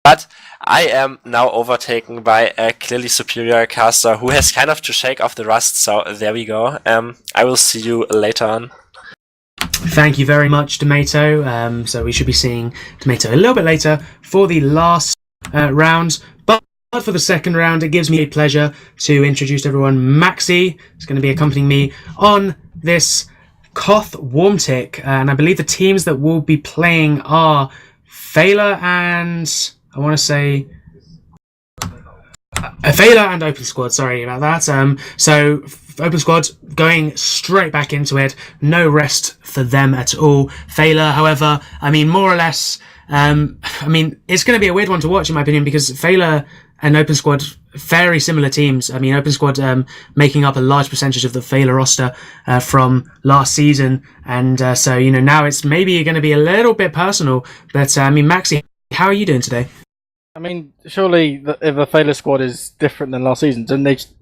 But I am now overtaken by a clearly superior caster who has kind of to shake off the rust, so there we go. I will see you later on. Thank you very much, Tomato. So we should be seeing Tomato a little bit later for the last round. But for the second round, it gives me a pleasure to introduce everyone. Maxi is going to be accompanying me on this Koth Warmtick. And I believe the teams that will be playing are Feila and... I want to say Feila and Open Squad, sorry about that. So Open Squad going straight back into it, no rest for them at all. Feila, however, I mean, more or less, it's going to be a weird one to watch in my opinion, because Feila and Open Squad, very similar teams. I mean, Open Squad making up a large percentage of the Feila roster from last season, and so, you know, now it's maybe going to be a little bit personal, but Maxi, how are you doing today? I mean, surely if a Feila squad is different than last season,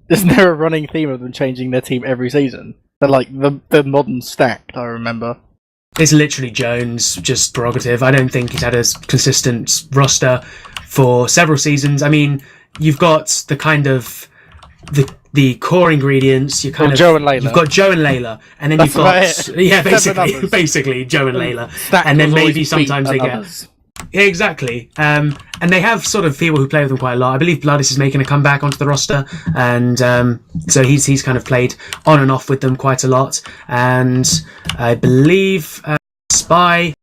isn't there a running theme of them changing their team every season? They're like the modern stacked, I remember. It's literally Jones' just prerogative. I don't think he's had a consistent roster for several seasons. I mean, you've got the kind of the core ingredients. You kind of Joe and Layla. You've got Joe and Layla, and then That's you've got basically Joe and Layla, and then maybe sometimes they get. Yeah, exactly. And they have sort of people who play with them quite a lot. I believe Bloodis is making a comeback onto the roster, and so he's kind of played on and off with them quite a lot. And I believe Spy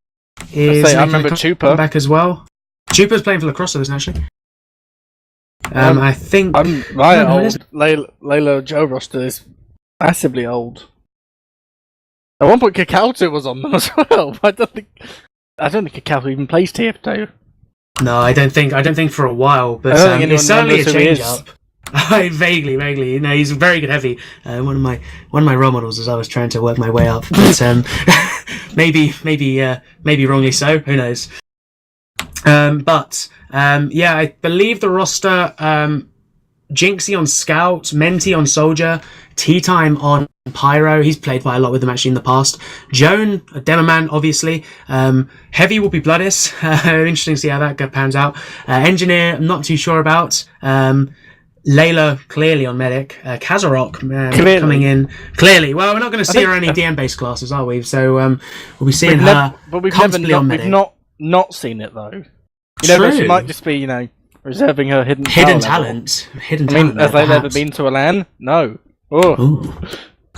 is I remember Chupa back as well. Chupa's playing for Lacrosse, isn't actually. I think I'm right. Old Layla Joe roster is massively old. At one point, Kakautu was on them as well. I don't think Kakautu even plays TF2. No, I don't think for a while, but it's certainly a change up. I vaguely, you know, he's a very good heavy. One of my role models as I was trying to work my way up, but maybe wrongly so. Who knows? I believe the roster: Jinxie on Scout, Menti on Soldier, Tea Time on Pyro. He's played quite a lot with them actually in the past. Joan, a Demoman, obviously. Heavy will be Bloodis. Interesting to see how that pans out. Engineer, I'm not too sure about. Layla, clearly on Medic. Kazarok, coming in. Clearly. Well, we're not going to see her any DM-based classes, are we? So we'll be seeing her comfortably on Medic. We've not seen it, though. You know, she might just be, you know, reserving her hidden talent. Hidden talent. Have they ever been to a LAN? No. Oh.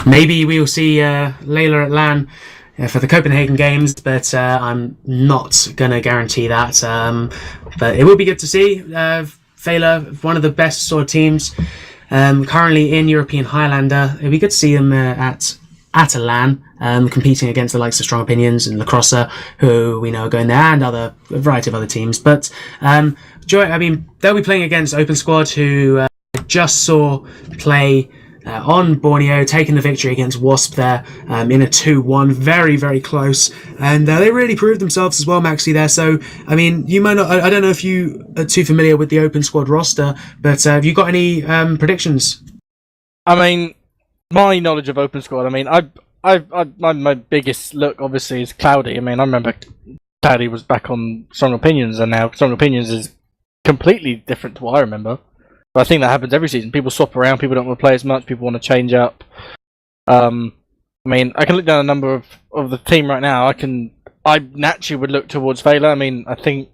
Maybe we'll see Layla at LAN for the Copenhagen Games, but I'm not going to guarantee that. But it will be good to see Feila, one of the best sort of teams currently in European Highlander. It'll be good to see them at a LAN, competing against the likes of Strong Opinions and Lacrosse, who we know are going there, and a variety of other teams. But Joy, I mean, they'll be playing against Open Squad, who just saw play on Borneo, taking the victory against Wasp there in a 2-1, very, very close, and they really proved themselves as well, Maxi, there. So, I mean, you might not, I don't know if you are too familiar with the Open Squad roster, but have you got any predictions? I mean, my knowledge of Open Squad, I mean, my biggest look, obviously, is Cloudy. I mean, I remember Cloudy was back on Strong Opinions, and now Strong Opinions is completely different to what I remember. But I think that happens every season. People swap around, people don't want to play as much, people want to change up. I mean, I can look down a number of the team right now. I naturally would look towards Feila. I mean, I think...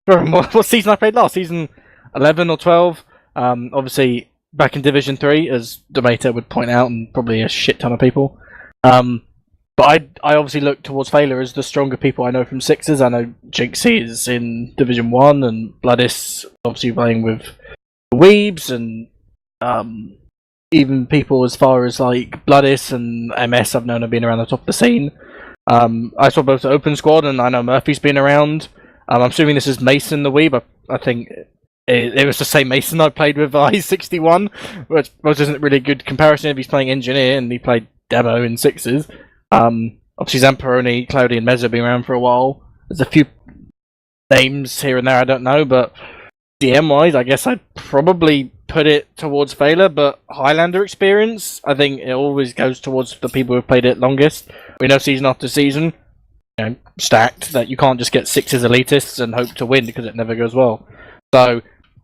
What season I played last? Season 11 or 12? Obviously, back in Division 3, as Tomato would point out, and probably a shit ton of people. But I obviously look towards Feila as the stronger people I know from Sixers. I know Jinxie is in Division 1, and Bloodis obviously playing with Weebs, and even people as far as like Bloodis and MS I've known have been around the top of the scene. I saw both the Open Squad, and I know Murphy's been around. I'm assuming this is Mason the Weeb. I think it was the same Mason I played with He's 61, which isn't really a good comparison if he's playing Engineer and he played Demo in Sixes. Obviously Zamperoni, Cloudy and Mezzo have been around for a while. There's a few names here and there I don't know, but DM-wise, I guess I'd probably put it towards Feila, but Highlander experience, I think it always goes towards the people who've played it longest. We know season after season, stacked that you can't just get 6s elitists and hope to win because it never goes well. So,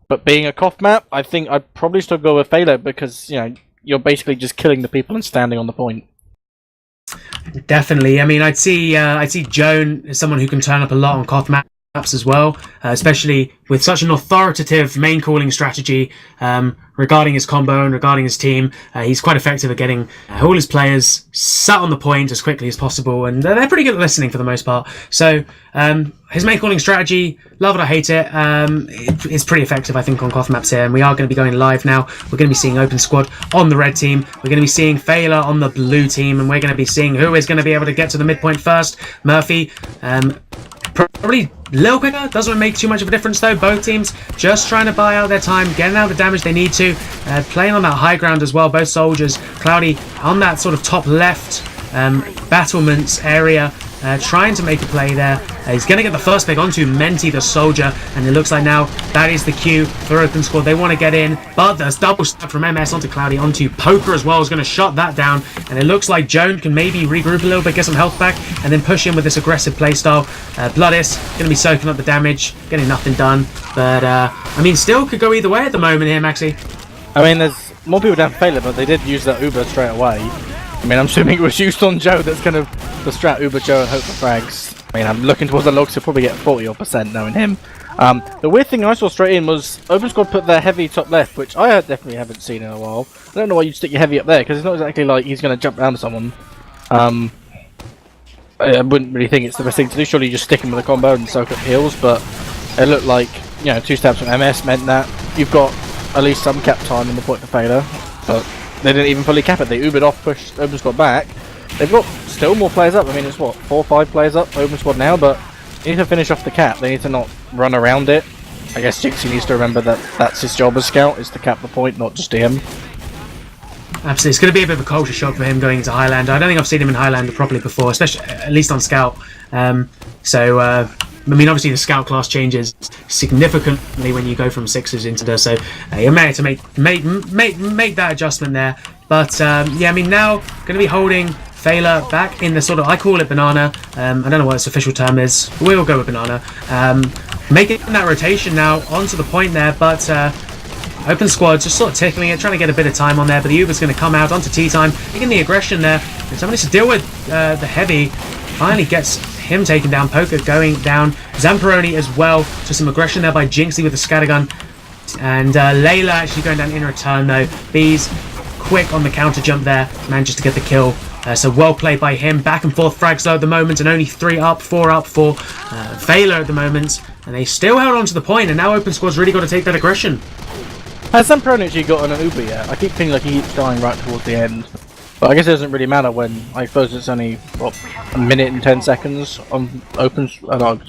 but being a cough map, I think I'd probably still go with Feila because you're basically just killing the people and standing on the point. Definitely. I mean, I'd see Joan as someone who can turn up a lot on cough maps as well, especially with such an authoritative main calling strategy regarding his combo and regarding his team. He's quite effective at getting all his players sat on the point as quickly as possible, and they're pretty good at listening for the most part. So his main calling strategy, love it or hate it, it's pretty effective, I think, on cough maps here. And we are going to be going live now. We're going to be seeing Open Squad on the red team. We're going to be seeing Feila on the blue team, and we're going to be seeing who is going to be able to get to the midpoint first. Murphy, probably a little quicker, doesn't make too much of a difference though. Both teams just trying to buy out their time, getting out the damage they need to, playing on that high ground as well. Both soldiers, Cloudy on that sort of top left battlements area, trying to make a play there. He's going to get the first pick onto Menti the soldier, and it looks like now that is the cue for Open Squad. They want to get in, but there's double stab from MS onto Cloudy, onto Poker as well. Is going to shut that down, and it looks like Joan can maybe regroup a little bit, get some health back, and then push in with this aggressive playstyle. Bloodis going to be soaking up the damage, getting nothing done, but I mean, still could go either way at the moment here, Maxi. I mean, there's more people down Feila, but they did use that Uber straight away. I mean, I'm assuming it was used on Joe. That's kind of the strat, Uber Joe and hope for frags. I mean, I'm looking towards the logs, he'll probably get 40% knowing him. The weird thing I saw straight in was Open Squad put their heavy top left, which I definitely haven't seen in a while. I don't know why you'd stick your heavy up there, because it's not exactly like he's going to jump down to someone. I wouldn't really think it's the best thing to do. Surely you just stick him with a combo and soak up heals, but it looked like, 2 stabs from MS meant that you've got at least some cap time in the point for Feila, but they didn't even fully cap it. They Ubered off, pushed Open Squad back. They've got still more players up. I mean, it's what, 4 or 5 players up, Open Squad now, but they need to finish off the cap. They need to not run around it. I guess Jinxie needs to remember that that's his job as scout, is to cap the point, not just DM. Absolutely, it's going to be a bit of a culture shock for him going into Highlander. I don't think I've seen him in Highlander properly before, especially at least on scout. I mean, obviously the scout class changes significantly when you go from 6s into the, so you may have to make that adjustment there. But yeah, I mean, now going to be holding Feila back in the sort of, I call it banana. I don't know what its official term is. We'll go with banana. Making that rotation now onto the point there, but Open Squad just sort of tickling it, trying to get a bit of time on there. But the Uber's going to come out onto tea time, taking the aggression there. And somebody to deal with the heavy. Finally gets him taken down. Poker going down. Zamperoni as well. So some aggression there by Jinxie with the scattergun. And Layla actually going down in return though. Bees quick on the counter jump there. Manages to get the kill. So well played by him. Back and forth frags though at the moment, and only 3 up, 4 up for Feila at the moment. And they still held on to the point, and now Open Squad's really got to take that aggression. Has Zamperoni actually got an Uber yet? I keep feeling like he keeps dying right towards the end. But I guess it doesn't really matter when, I suppose it's only, what, 1 minute and 10 seconds on Open Squad,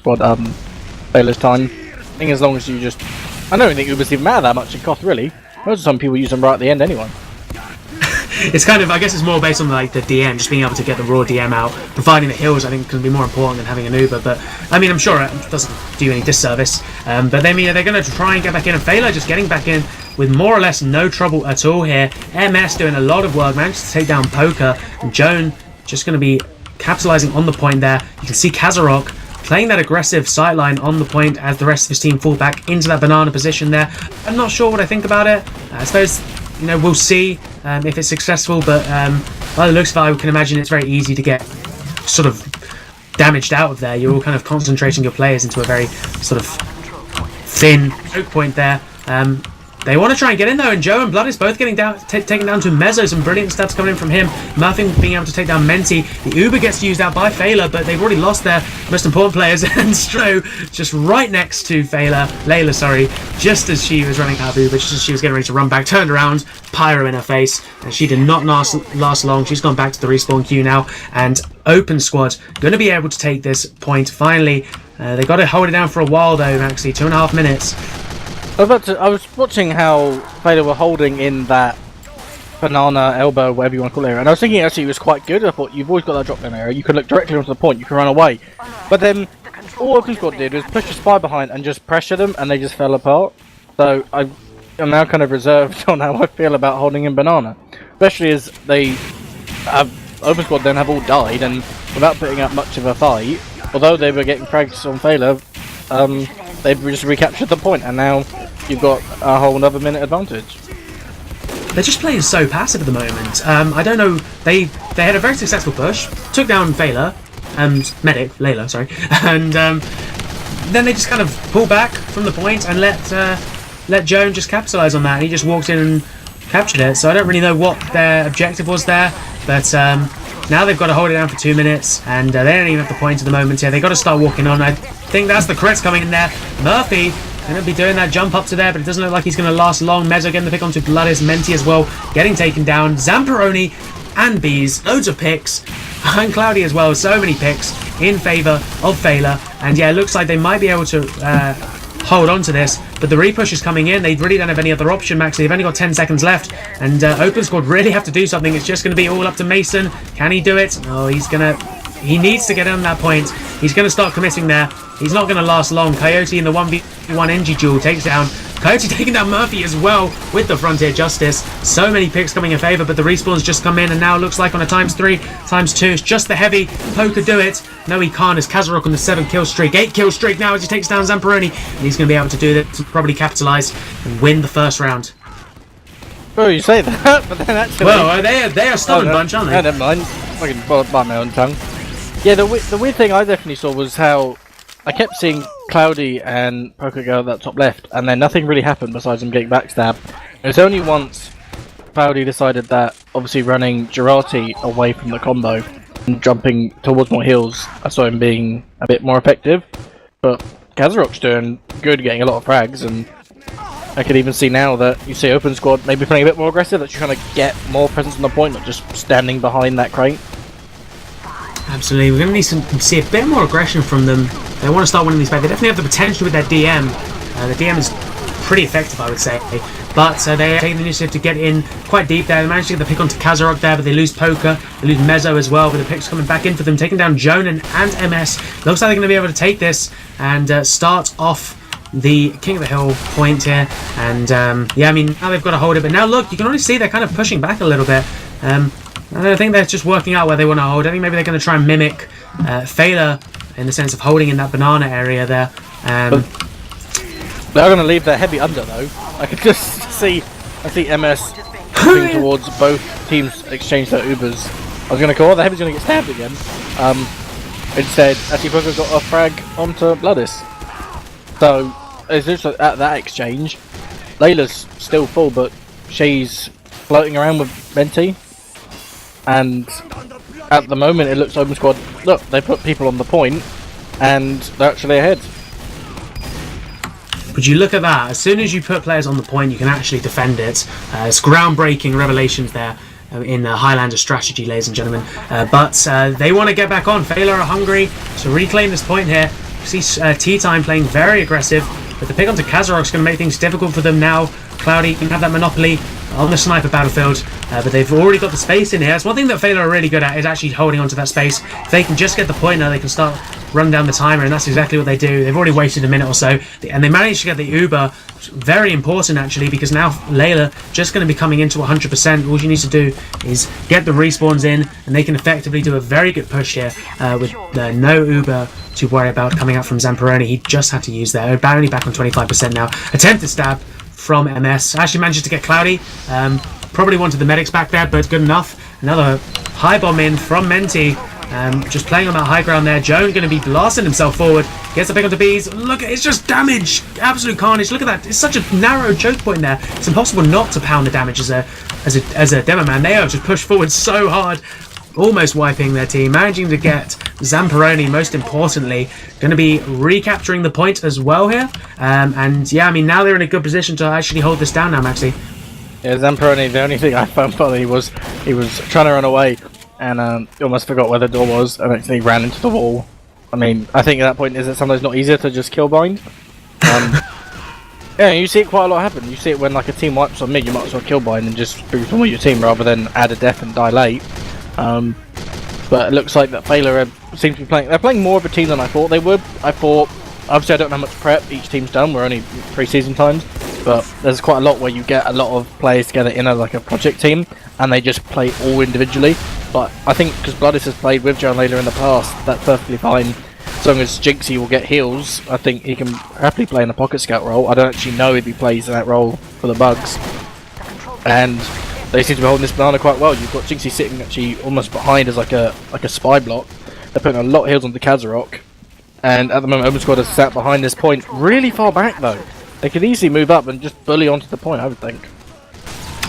Feila's time. I think as long as you just, I don't think Ubers even matter that much in Koth really. Most of the time people use them right at the end anyway. It's kind of, I guess it's more based on like the DM, just being able to get the raw DM out. Providing the heals, I think, can be more important than having an Uber. But I mean, I'm sure it doesn't do any disservice. But they mean they're going to try and get back in, and Feila just getting back in with more or less no trouble at all here. MS doing a lot of work, managed to take down Poker, and Joan just going to be capitalizing on the point there. You can see Kazarok playing that aggressive sightline on the point as the rest of his team fall back into that banana position there. I'm not sure what I think about it. I suppose, we'll see if it's successful, but by the looks of it, I can imagine it's very easy to get sort of damaged out of there. You're all kind of concentrating your players into a very sort of thin choke point there. They want to try and get in though, and Joe and Bloodis both getting down, taken down to Mezzo. Some brilliant stats coming in from him. Murphy being able to take down Menti. The Uber gets used out by Feila, but they've already lost their most important players. And Stro just right next to Layla, sorry, just as she was running out of Uber, just as she was getting ready to run back, turned around, Pyro in her face, and she did not last long. She's gone back to the respawn queue now, and Open Squad going to be able to take this point finally. They got to hold it down for a while though, Maxi, 2.5 minutes. I was watching how Feila were holding in that banana elbow, whatever you want to call it, and I was thinking actually it was quite good. I thought you've always got that drop down area, you could look directly onto the point, you can run away. But then all Open Squad did was push a spy behind and just pressure them, and they just fell apart. So I'm now kind of reserved on how I feel about holding in banana, especially as they have Open Squad then have all died, and without putting up much of a fight, although they were getting frags on Feila, they've just recaptured the point, and now you've got a whole another minute advantage. They're just playing so passive at the moment. I don't know. They had a very successful push, took down Feila, Layla, sorry, and then they just kind of pull back from the point and let Joan just capitalise on that. He just walked in and captured it. So I don't really know what their objective was there, but now they've got to hold it down for 2 minutes, and they don't even have the point at the moment here. They've got to start walking on. I think that's the crits coming in there. Murphy going to be doing that jump up to there, but it doesn't look like he's going to last long. Mezzo getting the pick onto Bloodis, Menti as well, getting taken down. Zamperoni and Bees, loads of picks, and Cloudy as well. So many picks in favour of Feila, and yeah, it looks like they might be able to hold on to this, but the repush is coming in. They really don't have any other option, Maxi. They've only got 10 seconds left, and Open Squad really have to do something. It's just going to be all up to Mason. Can he do it? No, he needs to get on that point. He's going to start committing there. He's not going to last long. Coyote in the 1v1 NG duel takes down. Coyote taking down Murphy as well with the Frontier Justice. So many picks coming in favour, but the respawns just come in, and now it looks like on a ×3, ×2. It's just the heavy. Poker do it. No, he can't. As Kazarok on the 7 kill streak, 8 kill streak now as he takes down Zamperoni. And he's going to be able to do that, to probably capitalise and win the first round. Oh, you say that, but then actually... Well, they are a stubborn bunch, aren't they? No, never mind. I can bite my own tongue. Yeah, the weird thing I definitely saw was how I kept seeing Cloudy and Poker go at that top left, and then nothing really happened besides them getting backstabbed. It was only once Cloudy decided that, obviously running Girardi away from the combo and jumping towards more heals, I saw him being a bit more effective. But Kazarok's doing good, getting a lot of frags, and I could even see now that you see Open Squad maybe playing a bit more aggressive, that you're trying to get more presence on the point, not just standing behind that crate. Absolutely, we're going to need to see a bit more aggression from them. They want to start winning these back. They definitely have the potential with their DM. The DM is pretty effective, I would say. But they're taking the initiative to get in quite deep there. They managed to get the pick onto Kazarok there, but they lose Poker. They lose Mezzo as well, but the picks coming back in for them, taking down Jonan and MS. Looks like they're going to be able to take this and start off the King of the Hill point here. And yeah, I mean, now they've got to hold it. But now look, you can already see they're kind of pushing back a little bit. I think they're just working out where they want to hold. I think maybe they're going to try and mimic Feila in the sense of holding in that banana area there. They're going to leave their heavy under though. I can just see MS moving towards both teams exchange their Ubers. I was going to call, the heavy's going to get stabbed again. Instead, actually Poker got a frag onto Bloodis. So, it's just at that exchange, Layla's still full, but she's floating around with Menti. And at the moment it looks Open Squad, look, they put people on the point and they're actually ahead. But you look at that, as soon as you put players on the point you can actually defend it. It's groundbreaking revelations there in Highlander strategy, ladies and gentlemen. But they want to get back on. Feila are hungry to reclaim this point here. You see Tea Time playing very aggressive, but the pick onto Kazarok's going to make things difficult for them now. Cloudy can have that monopoly on the sniper battlefield, but they've already got the space in here. That's one thing that Feila are really good at, is actually holding onto that space. If they can just get the point now, they can start running down the timer, and that's exactly what they do. They've already wasted a minute or so, and they managed to get the Uber. Very important actually, because now Layla just going to be coming into 100%. All you need to do is get the respawns in, and they can effectively do a very good push here with no Uber to worry about coming out from Zamperoni. He just had to use that. Only back on 25% now. Attempted stab from MS. Actually manages to get Cloudy. Probably wanted the medics back there, but good enough. Another high bomb in from Menti. Just playing on that high ground there. Joan going to be blasting himself forward. Gets the pick onto Bees. Look, it's just damage. Absolute carnage. Look at that. It's such a narrow choke point there. It's impossible not to pound the damage as a demo man. They have just pushed forward so hard. Almost wiping their team, managing to get Zamperoni, most importantly, going to be recapturing the point as well here. And yeah, I mean, now they're in a good position to actually hold this down now, Maxi. Yeah, Zamperoni, the only thing I found funny was he was trying to run away and he almost forgot where the door was and actually ran into the wall. I mean, I think at that point, is it sometimes not easier to just kill bind? Yeah, you see it quite a lot happen. You see it when like a team wipes on mid, you might as well kill bind and just boost on with your team rather than add a death and die late. But it looks like that Feila seems to be playing. They're playing more of a team than I thought they would. I thought, obviously, I don't know how much prep each team's done. We're only pre-season times, but there's quite a lot where you get a lot of players together in a project team, and they just play all individually. But I think because Bloodis has played with Joan Layla in the past, that's perfectly fine. as long as Jinxie will get heals, I think he can happily play in a pocket scout role. I don't actually know if he plays that role for the bugs. And they seem to be holding this banana quite well. You've got Jinxie sitting actually almost behind as like a spy block. They're putting a lot of heals onto Kazarok. And at the moment, Open Squad has sat behind this point really far back though. They could easily move up and just bully onto the point, I would think.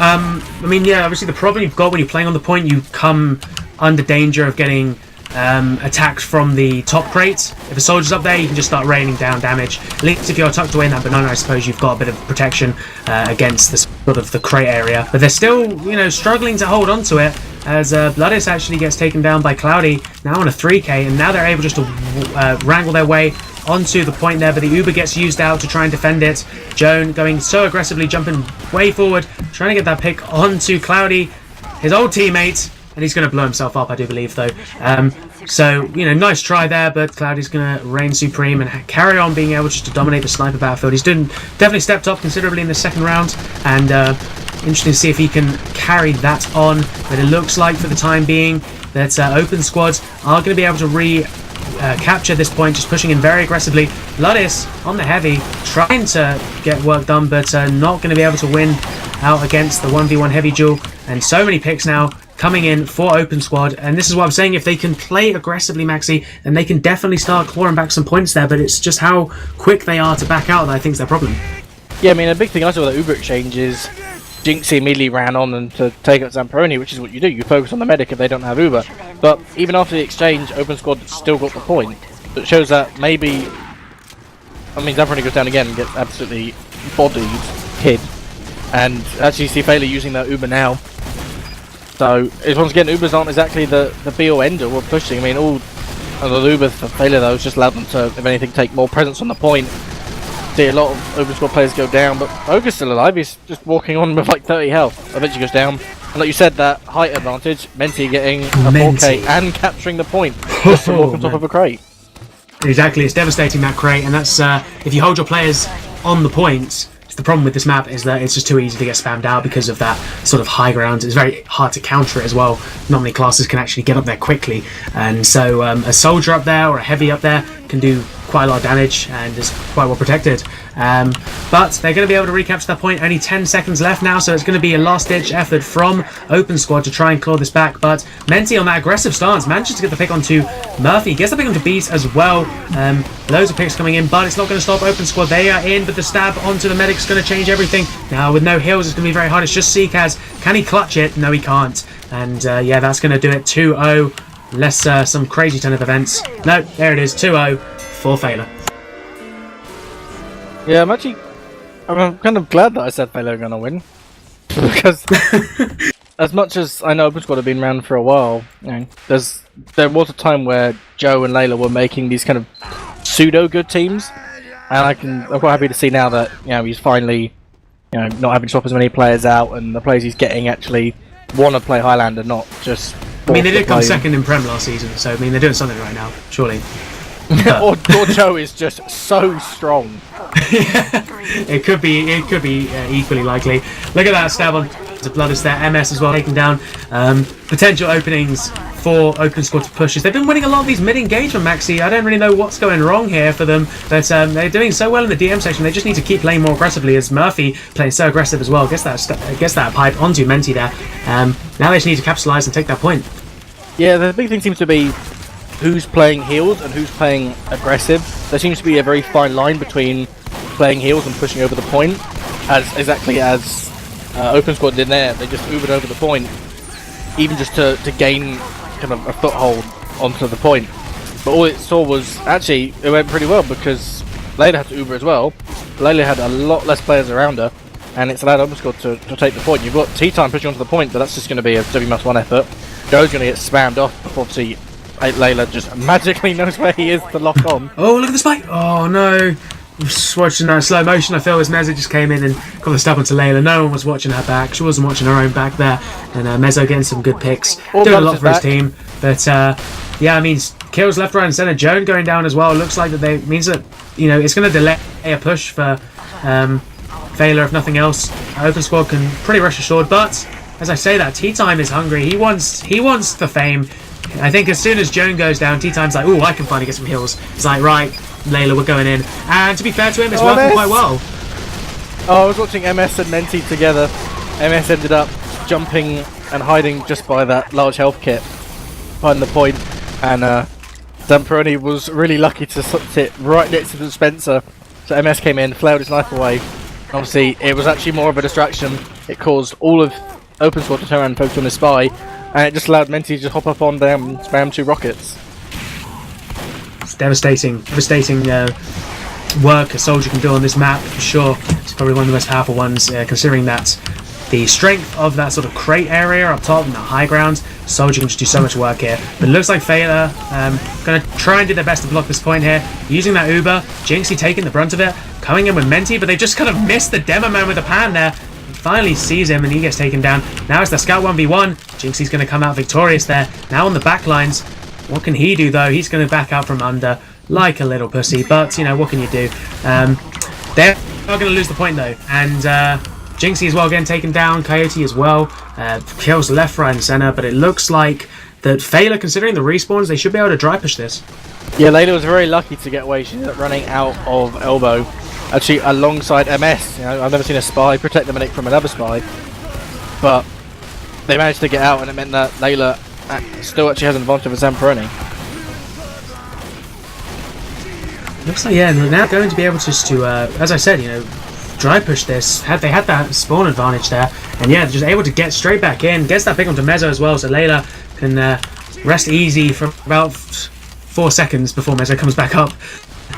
I mean, yeah, obviously the problem you've got when you're playing on the point, you come under danger of getting attacked from the top crate. If a soldier's up there, you can just start raining down damage. At least if you're tucked away in that banana, I suppose you've got a bit of protection against the sort of the crate area. But they're still, you know, struggling to hold on to it as Bloodis actually gets taken down by Cloudy, now on a 3k, and now they're able just to wrangle their way onto the point there, but the Uber gets used out to try and defend it. Joan going so aggressively, jumping way forward, trying to get that pick onto Cloudy, his old teammate, and he's going to blow himself up, I do believe, though. So, you know, nice try there, but Cloudy's going to reign supreme and carry on being able just to dominate the sniper battlefield. He's definitely stepped up considerably in the second round, and interesting to see if he can carry that on. But it looks like, for the time being, that Open Squad are going to be able to capture this point, just pushing in very aggressively. Ludis on the heavy, trying to get work done, but not going to be able to win out against the 1v1 heavy duel. And so many picks now coming in for Open Squad, and this is what I'm saying, if they can play aggressively, Maxi, then they can definitely start clawing back some points there, but it's just how quick they are to back out that I think is their problem. Yeah, I mean, a big thing I saw with the Uber exchange is Jinxie immediately ran on and to take out Zamperoni, which is what you do. You focus on the medic if they don't have Uber. But even after the exchange, Open Squad still got the point. So it shows that maybe... I mean, Zamperoni goes down again and gets absolutely bodied, hid. And actually you see Feila using that Uber now. So, once again, Ubers aren't exactly the be-all end-all of pushing. I mean, all of the Uber for Feila, though, has just allowed them to, if anything, take more presence on the point. See a lot of Open Squad players go down, but Ogre's still alive. He's just walking on with like 30 health. Eventually goes down. And like you said, that height advantage, Menti getting a 4k and capturing the point just to walk on top of a crate. Exactly, it's devastating, that crate, and that's if you hold your players on the point. The problem with this map is that it's just too easy to get spammed out because of that sort of high ground. It's very hard to counter it as well. Not many classes can actually get up there quickly, and so a soldier up there or a heavy up there can do quite a lot of damage and is quite well protected. But they're going to be able to recapture that point. Only 10 seconds left now, so it's going to be a last-ditch effort from Open Squad to try and claw this back. But Menti on that aggressive stance manages to get the pick onto Murphy. Gets the pick onto Beast as well. Loads of picks coming in, but it's not going to stop Open Squad. They are in, but the stab onto the medic's going to change everything. Now, with no heals, it's going to be very hard. It's just Seekaz. Can he clutch it? No, he can't. And yeah, that's going to do it. 2-0. Unless some crazy ton of events. No, there it is. 2-0 for Feila. Yeah, I'm kind of glad that I said Feila are going to win. Because as much as I know Open Squad have been around for a while, you know, there was a time where Joe and Layla were making these kind of pseudo-good teams. And I'm quite happy to see now that, you know, he's finally, you know, not having to swap as many players out, and the players he's getting actually want to play Highlander, not just... I mean, they did come second in Prem last season, so I mean, they're doing something right now, surely. or Joe is just so strong. Yeah, it could be equally likely. Look at that stab on to Bloodis there. MS as well taken down. Potential openings for Open Squad to push. They've been winning a lot of these mid-engagement, Maxi. I don't really know what's going wrong here for them, but they're doing so well in the DM section. They just need to keep playing more aggressively, as Murphy playing so aggressive as well. Gets that pipe onto Menti there. Now they just need to capitalise and take that point. Yeah, the big thing seems to be who's playing heals and who's playing aggressive. There seems to be a very fine line between playing heals and pushing over the point, exactly as Open Squad did there. They just Ubered over the point, even just to gain kind of a foothold onto the point. But all it saw was, actually, it went pretty well because Layla had to Uber as well. Layla had a lot less players around her, and it's allowed Open Squad to take the point. You've got T-Time pushing onto the point, but that's just going to be a W-1 effort. Joe's going to get spammed off before Layla just magically knows where he is to lock on. Oh, look at the spike! Oh no! Just watching that slow motion, I feel as Mezzo just came in and got the stab onto Layla. No one was watching her back. She wasn't watching her own back there. And Mezzo getting some good picks. Doing a lot for his team. But yeah, I mean, kills left, right and centre. Joan going down as well. Looks like that means that, you know, it's going to delay a push for Feila if nothing else. Open Squad can pretty rush assured, but as I say that, T-Time is hungry. He wants the fame. I think as soon as Joan goes down, T-Time's like, ooh, I can finally get some heals. It's like, right, Layla, we're going in. And to be fair to him, it's working quite well. Oh, I was watching MS and Menti together. MS ended up jumping and hiding just by that large health kit behind the point, and Zamperoni was really lucky to sit right next to the dispenser. So MS came in, flailed his knife away. Obviously, it was actually more of a distraction. It caused all of Open Squad to turn around and focus on his spy, and it just allowed Menti to just hop up on them and spam 2 rockets. It's devastating work a soldier can do on this map, for sure. It's probably one of the most powerful ones, considering that the strength of that sort of crate area up top and the high ground. Soldier can just do so much work here. But it looks like Feila going to try and do their best to block this point here. Using that Uber, Jinxie taking the brunt of it, coming in with Menti, but they just kind of missed the demo man with the pan there. He finally sees him and he gets taken down. Now it's the Scout 1v1. Jinxie's going to come out victorious there. Now on the back lines. What can he do though? He's going to back out from under like a little pussy, but you know, what can you do? They're not going to lose the point though, and Jinxie as well getting taken down, Coyote as well, kills left, right and centre, but it looks like that Feila, considering the respawns, they should be able to dry push this. Yeah, Layla was very lucky to get away. She ended up running out of elbow, actually alongside MS. You know, I've never seen a spy protect them from another spy, but they managed to get out, and it meant that Layla still actually has an advantage over Zamperoni. Looks like, yeah, they're now going to be able just to, as I said, you know, dry push this. They had that spawn advantage there, and yeah, they're just able to get straight back in. Gets that pick onto Mezzo as well, so Layla can rest easy for about 4 seconds before Mezzo comes back up.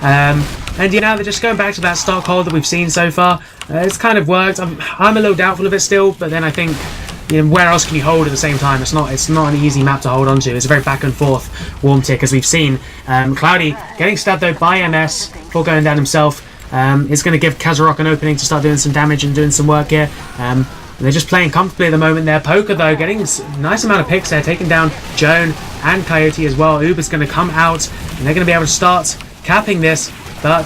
And you know, they're just going back to that stock hold that we've seen so far. It's kind of worked. I'm a little doubtful of it still, but then I think, you know, where else can you hold at the same time? It's not an easy map to hold onto. It's a very back and forth warm tick, as we've seen. Cloudy getting stabbed though by MS before going down himself. It's going to give Kazarok an opening to start doing some damage and doing some work here. They're just playing comfortably at the moment there. Poker though getting a nice amount of picks there, taking down Joan and Coyote as well. Uber's going to come out and they're going to be able to start capping this, but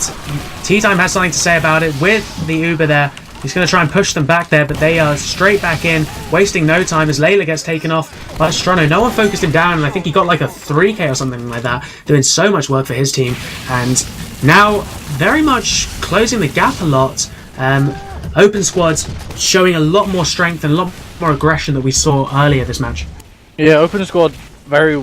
T-Time has something to say about it with the Uber there. He's going to try and push them back there, but they are straight back in, wasting no time as Layla gets taken off by Strano. No one focused him down, and I think he got like a 3k or something like that, doing so much work for his team. And now, very much closing the gap a lot. Open Squad showing a lot more strength and a lot more aggression that we saw earlier this match. Yeah, Open Squad very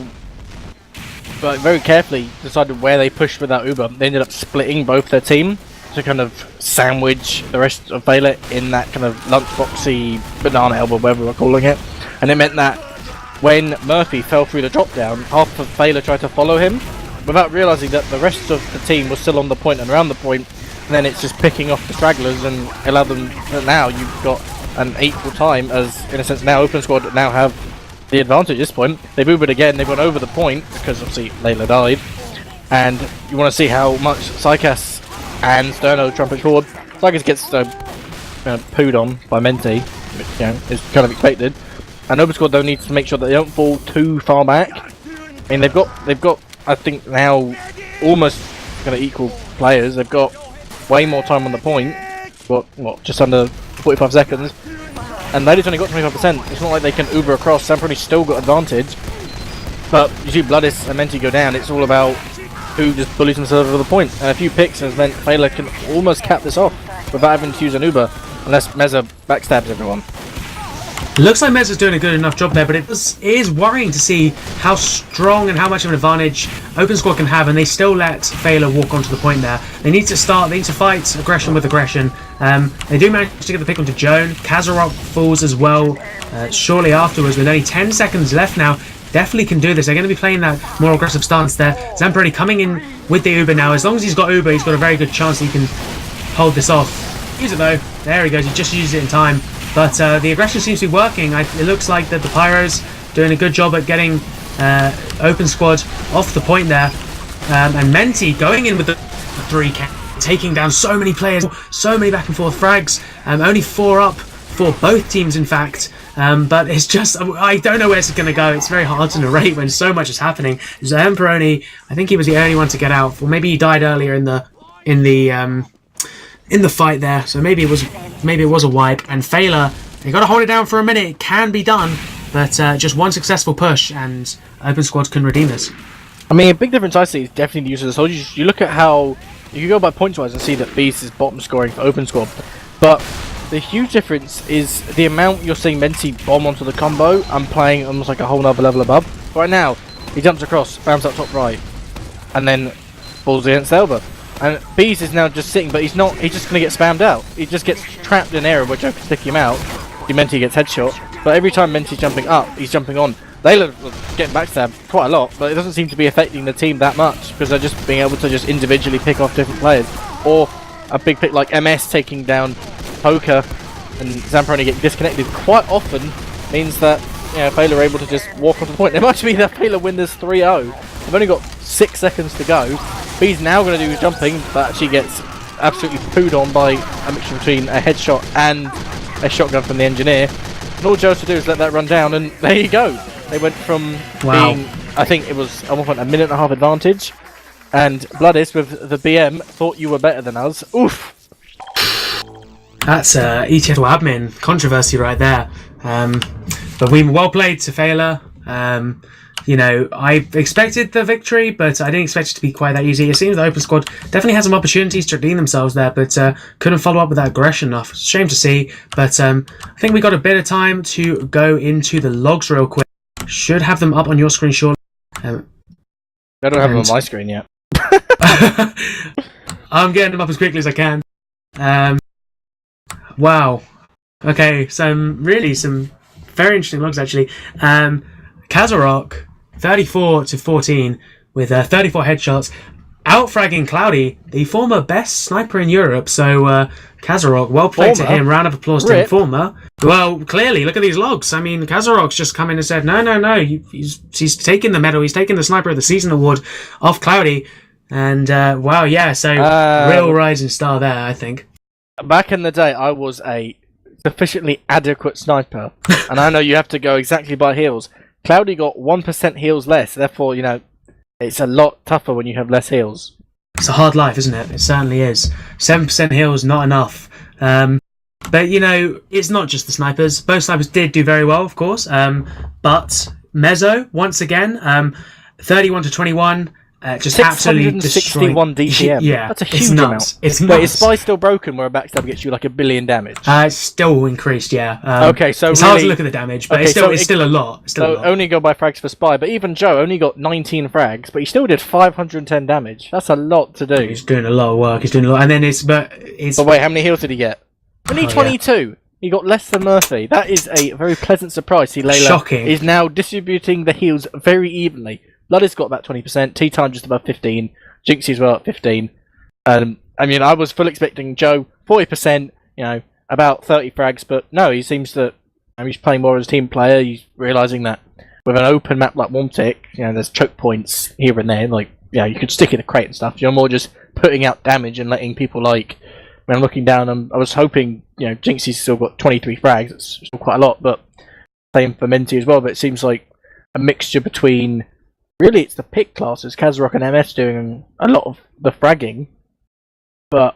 carefully decided where they pushed with that Uber. They ended up splitting both their team to kind of sandwich the rest of Feila in that kind of lunchboxy banana elbow, whatever we're calling it. And it meant that when Murphy fell through the drop down, half of Feila tried to follow him without realising that the rest of the team was still on the point and around the point, and then it's just picking off the stragglers and allow them. Now you've got an equal time, as in a sense now Open Squad now have the advantage at this point. They've Ubered again, they've gone over the point because obviously Layla died, and you want to see how much Psychas and Sterno trumpets forward. Psychas gets pooed on by Menti, which, you know, is kind of expected, and Open Squad though needs to make sure that they don't fall too far back. I mean, they've got I think now almost kind of equal players. They've got way more time on the point, what just under 45 seconds, and Lady's only got 25%. It's not like they can Uber across. Zamperoni's still got advantage, but you see Bloodis and Menti go down. It's all about who just bullies themselves over the point, and a few picks has meant Feila can almost cap this off without having to use an Uber, unless Meza backstabs everyone. It looks like Mez is doing a good enough job there, but it is worrying to see how strong and how much of an advantage Open Squad can have, and they still let Feila walk onto the point there. They need to fight aggression with aggression. They do manage to get the pick onto Joan. Kazarok falls as well shortly afterwards, with only 10 seconds left now. Definitely can do this. They're going to be playing that more aggressive stance there. Zamperoni coming in with the Uber now. As long as he's got Uber, he's got a very good chance that he can hold this off. Use it though. There he goes. He just used it in time. But the aggression seems to be working. It looks like that the Pyros doing a good job at getting Open Squad off the point there. And Menti going in with the 3K, taking down so many players, so many back and forth frags. Only 4 up for both teams, in fact. But it's just, I don't know where it's going to go. It's very hard to narrate when so much is happening. Zamperoni, I think he was the only one to get out, or maybe he died earlier in the fight there. So maybe it was a wipe. And Feila, they got to hold it down for a minute. It can be done, but just one successful push, and Open Squad can redeem this. I mean, a big difference I see is definitely the use of the soldiers. You look at how you can go by points wise and see that Beast is bottom scoring for Open Squad, but the huge difference is the amount you're seeing Menti bomb onto the combo and playing almost like a whole nother level above. Right now, he jumps across, bams up top right, and then falls against Elba. And Beast is now just sitting, but he's not. He's just going to get spammed out. He just gets trapped in air, which I can stick him out. Menti gets headshot, but every time Menti's jumping up, he's jumping on. Layla getting backstabbed quite a lot, but it doesn't seem to be affecting the team that much because they're just being able to just individually pick off different players. Or a big pick like MS taking down Poker and Zamperoni getting disconnected quite often means that Feila are able to just walk off the point. It might be that Feila win this 3-0. They've only got 6 seconds to go. He's now going to do his jumping, but actually gets absolutely pooed on by a mixture between a headshot and a shotgun from the engineer. And all Joe has to do is let that run down, and there you go. They went from being, I think it was at one point a minute and a half advantage, and Bloodis with the BM thought you were better than us. Oof. That's ETF2L admin controversy right there. But we well played to Feila. I expected the victory, but I didn't expect it to be quite that easy. It seems the Open Squad definitely had some opportunities to redeem themselves there, but couldn't follow up with that aggression enough. Shame to see, but I think we got a bit of time to go into the logs real quick. Should have them up on your screen shortly. I don't have them on my screen yet. I'm getting them up as quickly as I can. Wow. Okay, some very interesting logs actually. Kazarok 34-14 with 34 headshots, outfragging Cloudy, the former best sniper in Europe. So Kazarok, well played to him. Round of applause to him. Former. Well, clearly, look at these logs. I mean, Kazarok's just come in and said, no. He's taking the medal. He's taking the Sniper of the Season award off Cloudy. And wow, yeah. So real rising star there, I think. Back in the day, I was a sufficiently adequate sniper, and I know you have to go exactly by heals. Cloudy got 1% heals less, therefore, it's a lot tougher when you have less heals. It's a hard life, isn't it? It certainly is. 7% heals, not enough. But, it's not just the snipers. Both snipers did do very well, of course. But Mezzo, once again, 31-21. Just absolutely 661 DPM. Yeah, that's a huge amount. It's nuts. Wait, is Spy still broken where a backstab gets you like 1 billion damage? It's still increased, yeah. Okay, so it's hard to look at the damage, but it's still a lot. It's still a lot. Only go by frags for Spy, but even Joe only got 19 frags, but he still did 510 damage. That's a lot to do. He's doing a lot of work. And then But wait, how many heals did he get? Only 22. Yeah. He got less than Murphy. That is a very pleasant surprise. Shocking. Is now distributing the heals very evenly. Blood's got about 20%, T-Time just above 15, Jinxie as well at 15. I was full expecting Joe, 40%, about 30 frags, but no, he seems that he's playing more as a team player. He's realising that with an open map like Womtic, there's choke points here and there, you could stick in a crate and stuff. You're more just putting out damage and letting people when I'm looking down, I was hoping, Jinxie's still got 23 frags, it's still quite a lot, but same for Menti as well, but it seems like a mixture between... Really, it's the pick classes, Kazarok and MS doing a lot of the fragging, but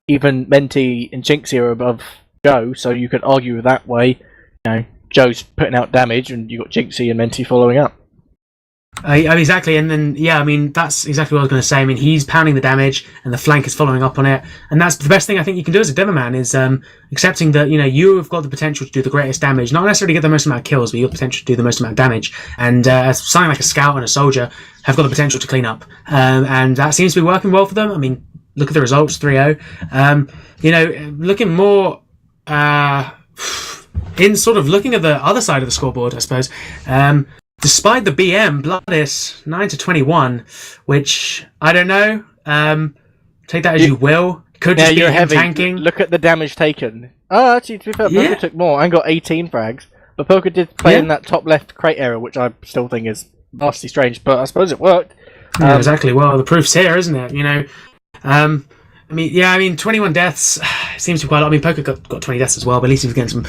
even Menti and Jinxie are above Joe, so you could argue that way. Joe's putting out damage, and you got Jinxie and Menti following up. Exactly, and then that's exactly what I was going to say. He's pounding the damage, and the flank is following up on it, and that's the best thing I think you can do as a Demoman is accepting that you have got the potential to do the greatest damage, not necessarily get the most amount of kills, but you have the potential to do the most amount of damage. And something like a scout and a soldier have got the potential to clean up, and that seems to be working well for them. Look at the results, 3-0. Looking more in sort of looking at the other side of the scoreboard, I suppose. Despite the BM, Bloodis 9-21, which I don't know. Take that as you will. Could just be him tanking. Look at the damage taken. Oh, actually, to be fair, Poker took more and got 18 frags. But Poker did play in that top left crate area, which I still think is vastly strange. But I suppose it worked. Yeah, exactly. Well, the proof's here, isn't it? 21 deaths seems to be quite a lot. Poker got 20 deaths as well, but at least he was getting some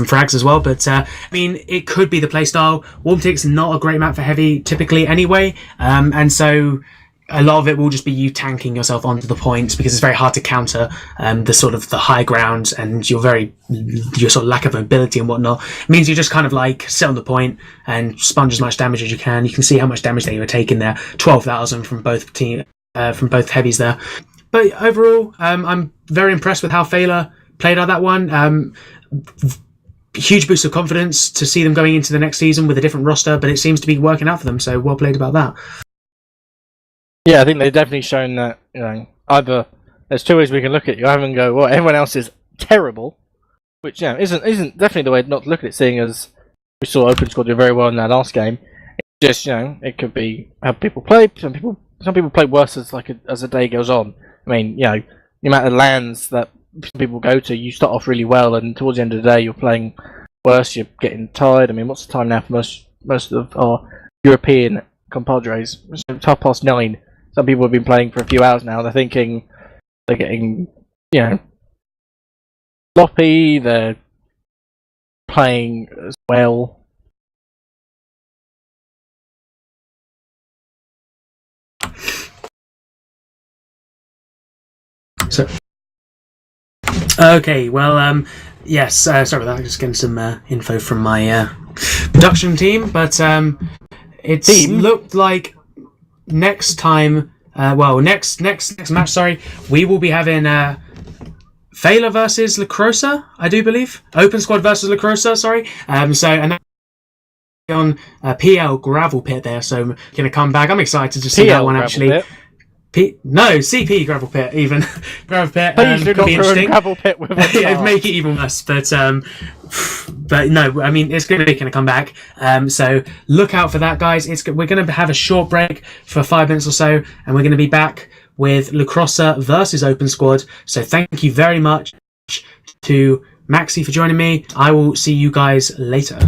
frags as well. But it could be the playstyle. Warmtic's not a great map for heavy typically anyway, and so a lot of it will just be you tanking yourself onto the points because it's very hard to counter the sort of the high ground and your sort of lack of mobility and whatnot. It means you just kind of like sit on the point and sponge as much damage as you can. You can see how much damage they were taking there, 12,000 from both heavies there. But overall, I'm very impressed with how Feila played out that one. Huge boost of confidence to see them going into the next season with a different roster, but it seems to be working out for them. So well played about that. Yeah, I think they've definitely shown that, either there's two ways we can look at it. You either can go, well, everyone else is terrible, which isn't definitely the way not to look at it, seeing as we saw Open Squad do very well in that last game. It's just, it could be how people play. Some people play worse as the day goes on. I mean, the amount of lands that people go to, you start off really well, and towards the end of the day, you're playing worse. You're getting tired. I mean, what's the time now for most of our European compadres? It's 9:30. Some people have been playing for a few hours now. They're thinking they're getting, sloppy. They're playing as well. So, okay, well, yes, sorry about that. Just getting some info from my production team, but it looked like next time, next match, sorry, we will be having Feila versus La Crosa, I do believe. Open Squad versus La Crosa, sorry. And on PL Gravel Pit there, so I'm going to come back. I'm excited to see that one actually. CP Gravel Pit, even. Gravel Pit. Please do not ruin Gravel Pit with us. It'd make it even worse, but no, I mean, it's going to come back. So look out for that, guys. We're going to have a short break for 5 minutes or so, and we're going to be back with La Crosa versus Open Squad. So thank you very much to Maxi for joining me. I will see you guys later.